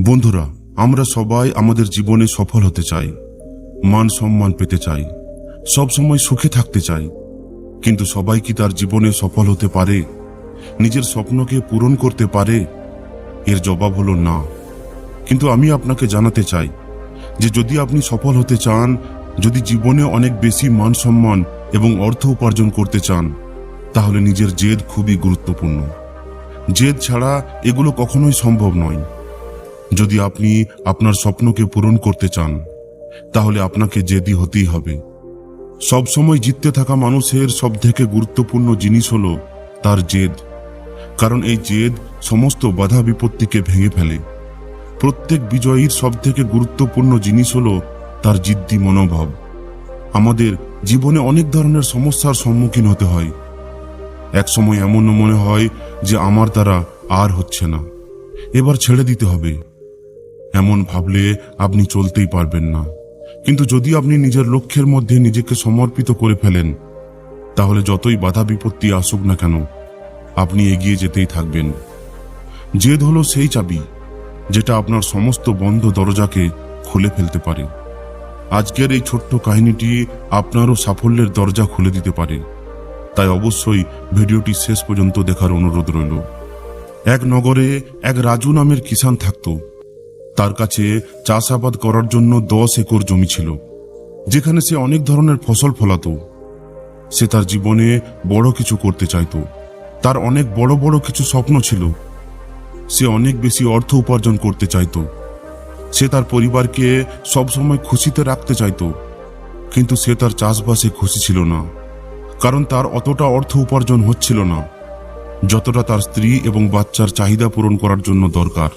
বন্ধুরা, আমরা সবাই আমাদের জীবনে সফল হতে চাই, মান সম্মান পেতে চাই, সব সময় সুখে থাকতে চাই। কিন্তু সবাই কি তার জীবনে সফল হতে পারে, নিজের স্বপ্নকে পূরণ করতে পারে? এর জবাব হলো না। কিন্তু আমি আপনাকে জানাতে চাই যে যদি আপনি সফল হতে চান, যদি জীবনে অনেক বেশি মান সম্মান এবং অর্থ উপার্জন করতে চান, তাহলে নিজের জেদ খুবই গুরুত্বপূর্ণ। জেদ ছাড়া এগুলো কখনোই সম্ভব নয়। যদি আপনি আপনার স্বপ্নকে পূরণ করতে চান, তাহলে আপনাকে জেদি হতেই হবে। সবসময় জিততে থাকা মানুষের সবথেকে গুরুত্বপূর্ণ জিনিস হলো তার জেদ। কারণ এই জেদ সমস্ত বাধা বিপত্তিকে ভেঙে ফেলে। প্রত্যেক বিজয়ীর সবথেকে গুরুত্বপূর্ণ জিনিস হলো তার জিদ্দি মনোভাব। আমাদের জীবনে অনেক ধরনের সমস্যার সম্মুখীন হতে হয়। এক সময় এমনও মনে হয় যে আমার দ্বারা আর হচ্ছে না, এবার ছেড়ে দিতে হবে। এমন ভাবলে আপনি চলতেই পারবেন না। কিন্তু যদি আপনি নিজের লক্ষ্যের মধ্যে নিজেকে সমর্পিত করে ফেলেন, তাহলে যতই বাধা বিপত্তি আসুক না কেন, আপনি এগিয়ে যেতেই থাকবেন। জেদ হলো সেই চাবি যেটা আপনার সমস্ত বন্ধ দরজাকে খুলে ফেলতে পারে। আজকের এই ছোট্ট কাহিনীটি আপনারও সাফল্যের দরজা খুলে দিতে পারে। তাই অবশ্যই ভিডিওটি শেষ পর্যন্ত দেখার অনুরোধ রইল। এক নগরে এক রাজু নামের কিষান থাকত। তার কাছে চাষাবাদ করার জন্য 10 একর জমি ছিল, যেখানে সে অনেক ধরনের ফসল ফলাতো। সে তার জীবনে বড় কিছু করতে চাইত। তার অনেক বড় বড় কিছু স্বপ্ন ছিল। সে অনেক বেশি অর্থ উপার্জন করতে চাইত। সে তার পরিবারকে সবসময় খুশিতে রাখতে চাইত। কিন্তু সে তার চাষবাসে খুশি ছিল না, কারণ তার অতটা অর্থ উপার্জন হচ্ছিল না যতটা তার স্ত্রী এবং বাচ্চার চাহিদা পূরণ করার জন্য দরকার।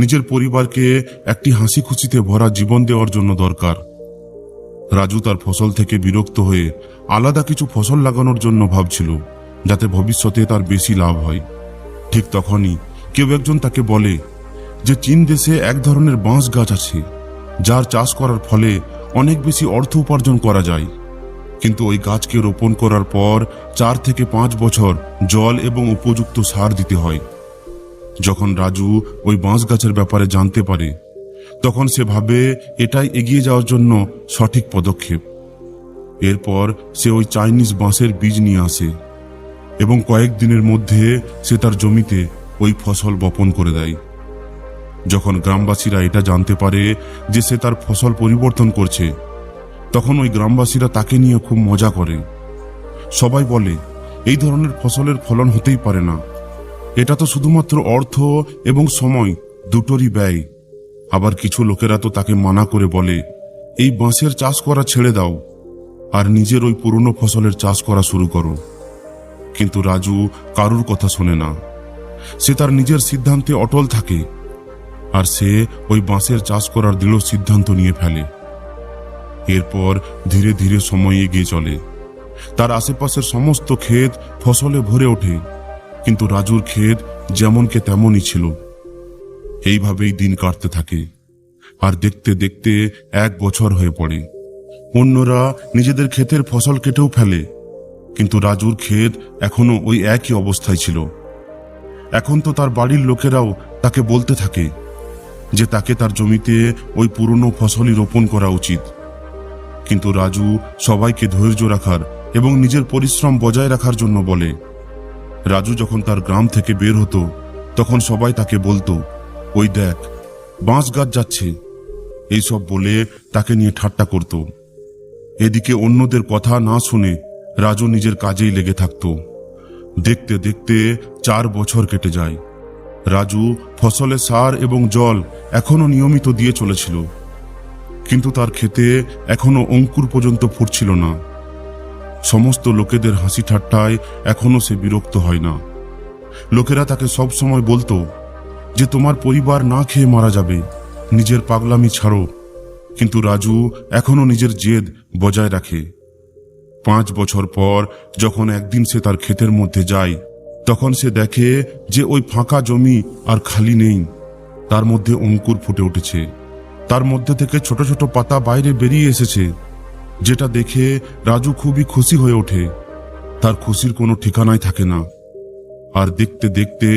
নিজের পরিবারকে একটি হাসি খুশিতে ভরা জীবন দেওয়ার জন্য দরকার। রাজু তার ফসল থেকে বিরক্ত হয়ে আলাদা কিছু ফসল লাগানোর জন্য ভাবছিল, যাতে ভবিষ্যতে তার বেশি লাভ হয়। ঠিক তখনই কেউ একজন তাকে বলে যে চীন দেশে এক ধরনের বাঁশ গাছ আছে, যার চাষ করার ফলে অনেক বেশি অর্থ উপার্জন করা যায়। কিন্তু ওই গাছকে রোপণ করার পর 4 থেকে 5 বছর জল এবং উপযুক্ত সার দিতে হয়। যখন রাজু ওই বাঁশ গাছের ব্যাপারে জানতে পারে, তখন সে ভাবে এটাই এগিয়ে যাওয়ার জন্য সঠিক পদক্ষেপ। এরপর সে ওই চাইনিজ বাঁশের বীজ নিয়ে আসে এবং কয়েকদিনের মধ্যে সে তার জমিতে ওই ফসল বপন করে দেয়। যখন গ্রামবাসীরা এটা জানতে পারে যে সে তার ফসল পরিবর্তন করছে, তখন ওই গ্রামবাসীরা তাকে নিয়ে খুব মজা করে। সবাই বলে, এই ধরনের ফসলের ফলন হতেই পারে না, এটা তো শুধুমাত্র অর্থ এবং সময় দুটোরই ব্যয়। আবার কিছু লোকেরা তো তাকে মানা করে বলে, এই বাঁশের চাষ করা ছেড়ে দাও আর নিজের ওই পুরনো ফসলের চাষ করা শুরু করো। কিন্তু রাজু কারুর কথা শোনে না। সে তার নিজের সিদ্ধান্তে অটল থাকে, আর সে ওই বাঁশের চাষ করার দৃঢ় সিদ্ধান্ত নিয়ে ফেলে। এরপর ধীরে ধীরে সময় এগিয়ে চলে। তার আশেপাশের সমস্ত ক্ষেত ফসলে ভরে ওঠে, কিন্তু রাজুর ক্ষেত যেমনকে তেমনই ছিল। এইভাবেই দিন কাটতে থাকে, আর দেখতে দেখতে 1 বছর হয়ে পড়ে। অন্যরা নিজেদের ক্ষেতের ফসল কেটেও ফেলে, কিন্তু রাজুর ক্ষেত এখনো ওই একই অবস্থায় ছিল। এখন তো তার বাড়ির লোকেরাও তাকে বলতে থাকে যে তাকে তার জমিতে ওই পুরনো ফসলই রোপণ করা উচিত। কিন্তু রাজু সবাইকে ধৈর্য রাখার এবং নিজের পরিশ্রম বজায় রাখার জন্য বলে। রাজু যখন তার গ্রাম থেকে বের হতো, তখন সবাই তাকে বলতো, ওই দেখ, বাঁশ গাছ যাচ্ছে, এইসব বলে তাকে নিয়ে ঠাট্টা করত। এদিকে অন্যদের কথা না শুনে রাজু নিজের কাজেই লেগে থাকত। দেখতে দেখতে 4 বছর কেটে যায়। রাজু ফসলে সার এবং জল এখনো নিয়মিত দিয়ে চলেছিল, কিন্তু তার ক্ষেতে এখনো অঙ্কুর পর্যন্ত ফুটছিল না। সমস্ত লোকেদের হাসি ঠাট্টায় এখনো সে বিরক্ত হয় না। লোকেরা তাকে সব সময় বলতো যে তোমার পরিবার না খেয়ে মারা যাবে, নিজের পাগলামি ছাড়ো। কিন্তু রাজু এখনো নিজের জেদ বজায় রাখে। 5 বছর পর যখন একদিন সে তার ক্ষেতের মধ্যে যায়, তখন সে দেখে যে ওই ফাঁকা জমি আর খালি নেই, তার মধ্যে অঙ্কুর ফুটে উঠেছে। তার মধ্যে থেকে ছোট ছোট পাতা বাইরে বেরিয়ে এসেছে, যেটা দেখে রাজু খুবই খুশি হয়ে ওঠে। তার খুশির কোনো ঠিকানাই থাকে না। আর দেখতে দেখতে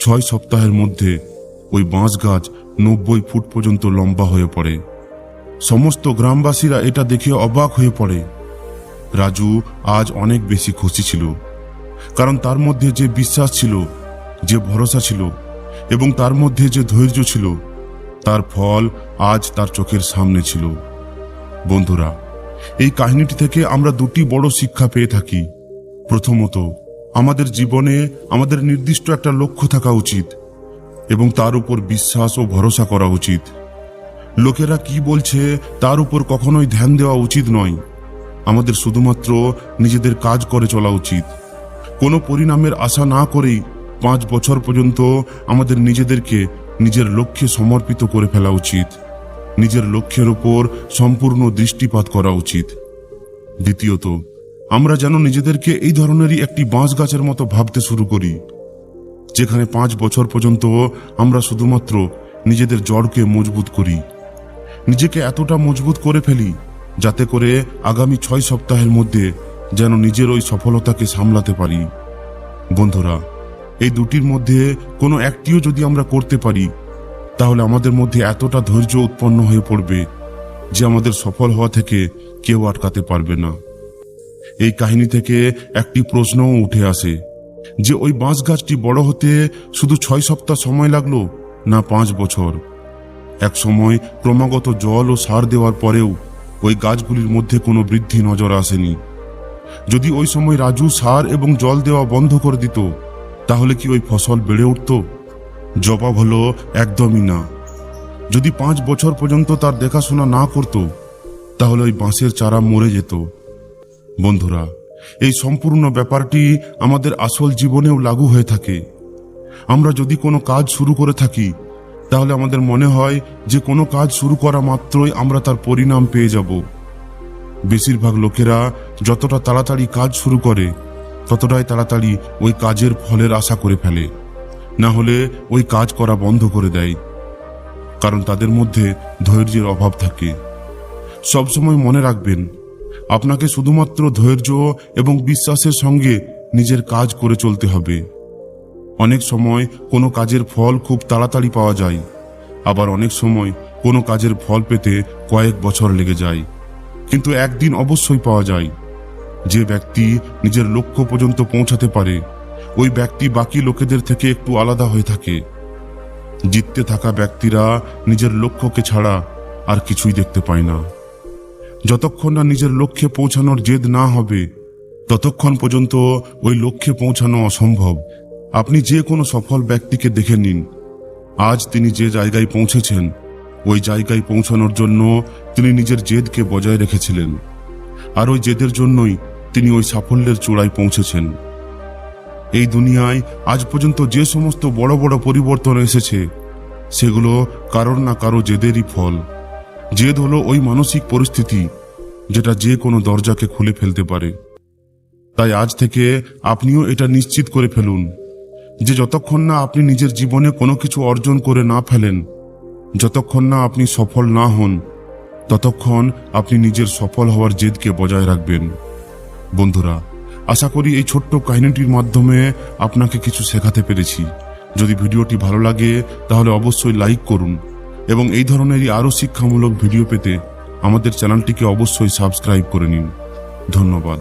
6 সপ্তাহের মধ্যে ওই বাঁশ গাছ 90 ফুট পর্যন্ত লম্বা হয়ে পড়ে। সমস্ত গ্রামবাসীরা এটা দেখে অবাক হয়ে পড়ে। রাজু আজ অনেক বেশি খুশি ছিল, কারণ তার মধ্যে যে বিশ্বাস ছিল, যে ভরসা ছিল এবং তার মধ্যে যে ধৈর্য ছিল, তার ফল আজ তার চোখের সামনে ছিল। বন্ধুরা, এই কাহিনীটি থেকে আমরা দুটি বড় শিক্ষা পেয়ে থাকি। প্রথমত, আমাদের জীবনে আমাদের নির্দিষ্ট একটা লক্ষ্য থাকা উচিত এবং তার উপর বিশ্বাস ও ভরসা করা উচিত। লোকেরা কি বলছে তার উপর কখনোই ধ্যান দেওয়া উচিত নয়। আমাদের শুধুমাত্র নিজেদের কাজ করে চলা উচিত। কোনো পরিণামের আশা না করেই 5 বছর পর্যন্ত আমাদের নিজেদেরকে নিজের লক্ষ্যে সমর্পিত করে ফেলা উচিত। নিজের লক্ষ্যের উপর সম্পূর্ণ দৃষ্টিপাত করা উচিত। দ্বিতীয়ত, আমরা যেন নিজেদেরকে এই ধরনেরই একটি বাঁশ গাছের মতো ভাবতে শুরু করি, যেখানে 5 বছর পর্যন্ত আমরা শুধুমাত্র নিজেদের জড়কে মজবুত করি, নিজেকে এতটা মজবুত করে ফেলি যাতে করে আগামী 6 সপ্তাহের মধ্যে যেন নিজের ওই সফলতাকে সামলাতে পারি। বন্ধুরা, এই দুটির মধ্যে কোনো একটিও যদি আমরা করতে পারি, তাহলে আমাদের মধ্যে এতটা ধৈর্য উৎপন্ন হয়ে পড়বে যে আমাদের সফল হওয়া থেকে কেউ আটকাতে পারবে না। এই কাহিনী থেকে একটি প্রশ্নও উঠে আসে যে ওই বাঁশ গাছটি বড় হতে শুধু 6 সপ্তাহ সময় লাগলো না 5 বছর? এক সময় ক্রমাগত জল ও সার দেওয়ার পরেও ওই গাছগুলির মধ্যে কোনো বৃদ্ধি নজর আসেনি। যদি ওই সময় রাজু সার এবং জল দেওয়া বন্ধ করে দিত, তাহলে কি ওই ফসল বেড়ে উঠত? জবাব হলো একদমই না। যদি 5 বছর পর্যন্ত তার দেখাশোনা না করত, তাহলে ওই বাঁশের চারা মরে যেত। বন্ধুরা, এই সম্পূর্ণ ব্যাপারটি আমাদের আসল জীবনেও লাগু হয়ে থাকে। আমরা যদি কোনো কাজ শুরু করে থাকি, তাহলে আমাদের মনে হয় যে কোনো কাজ শুরু করা মাত্রই আমরা তার পরিণাম পেয়ে যাব। বেশিরভাগ লোকেরা যতটা তাড়াতাড়ি কাজ শুরু করে, ততটাই তাড়াতাড়ি ওই কাজের ফলের আশা করে ফেলে, না হলে ওই কাজ করা বন্ধ করে দেয়, কারণ তাদের মধ্যে ধৈর্যের অভাব থাকে। সবসময় মনে রাখবেন, আপনাকে শুধুমাত্র ধৈর্য এবং বিশ্বাসের সঙ্গে নিজের কাজ করে চলতে হবে। অনেক সময় কোনো কাজের ফল খুব তাড়াতাড়ি পাওয়া যায়, আবার অনেক সময় কোনো কাজের ফল পেতে কয়েক বছর লেগে যায়, কিন্তু একদিন অবশ্যই পাওয়া যায়। যে ব্যক্তি নিজের লক্ষ্য পর্যন্ত পৌঁছাতে পারে, ওই ব্যক্তি বাকি লোকেদের থেকে একটু আলাদা হয়ে থাকে। জিততে থাকা ব্যক্তিরা নিজের লক্ষ্যকে ছাড়া আর কিছুই দেখতে পায় না। যতক্ষণ না নিজের লক্ষ্যে পৌঁছানোর জেদ না হবে, ততক্ষণ পর্যন্ত ওই লক্ষ্যে পৌঁছানো অসম্ভব। আপনি যে কোনো সফল ব্যক্তিকে দেখে নিন, আজ তিনি যে জায়গায় পৌঁছেছেন, ওই জায়গায় পৌঁছানোর জন্য তিনি নিজের জেদকে বজায় রেখেছিলেন, আর ওই জেদের জন্যই তিনি ওই সাফল্যের চূড়ায় পৌঁছেছেন। এই দুনিয়ায় আজ পর্যন্ত যে সমস্ত বড় বড় পরিবর্তন এসেছে, সেগুলো কারোর না কারো জেদেরই ফল। জেদ হলো ওই মানসিক পরিস্থিতি যেটা যে কোনো দরজাকে খুলে ফেলতে পারে। তাই আজ থেকে আপনিও এটা নিশ্চিত করে ফেলুন যে যতক্ষণ না আপনি নিজের জীবনে কোনো কিছু অর্জন করে না ফেলেন, যতক্ষণ না আপনি সফল না হন, ততক্ষণ আপনি নিজের সফল হওয়ার জেদকে বজায় রাখবেন। বন্ধুরা, আশা করি এই ছোট্ট কাহিনীটির মাধ্যমে আপনাকে কিছু শেখাতে পেরেছি। যদি ভিডিওটি ভালো লাগে তাহলে অবশ্যই লাইক করুন এবং এই ধরনেরই আরও শিক্ষামূলক ভিডিও পেতে আমাদের চ্যানেলটিকে অবশ্যই সাবস্ক্রাইব করে নিন। ধন্যবাদ।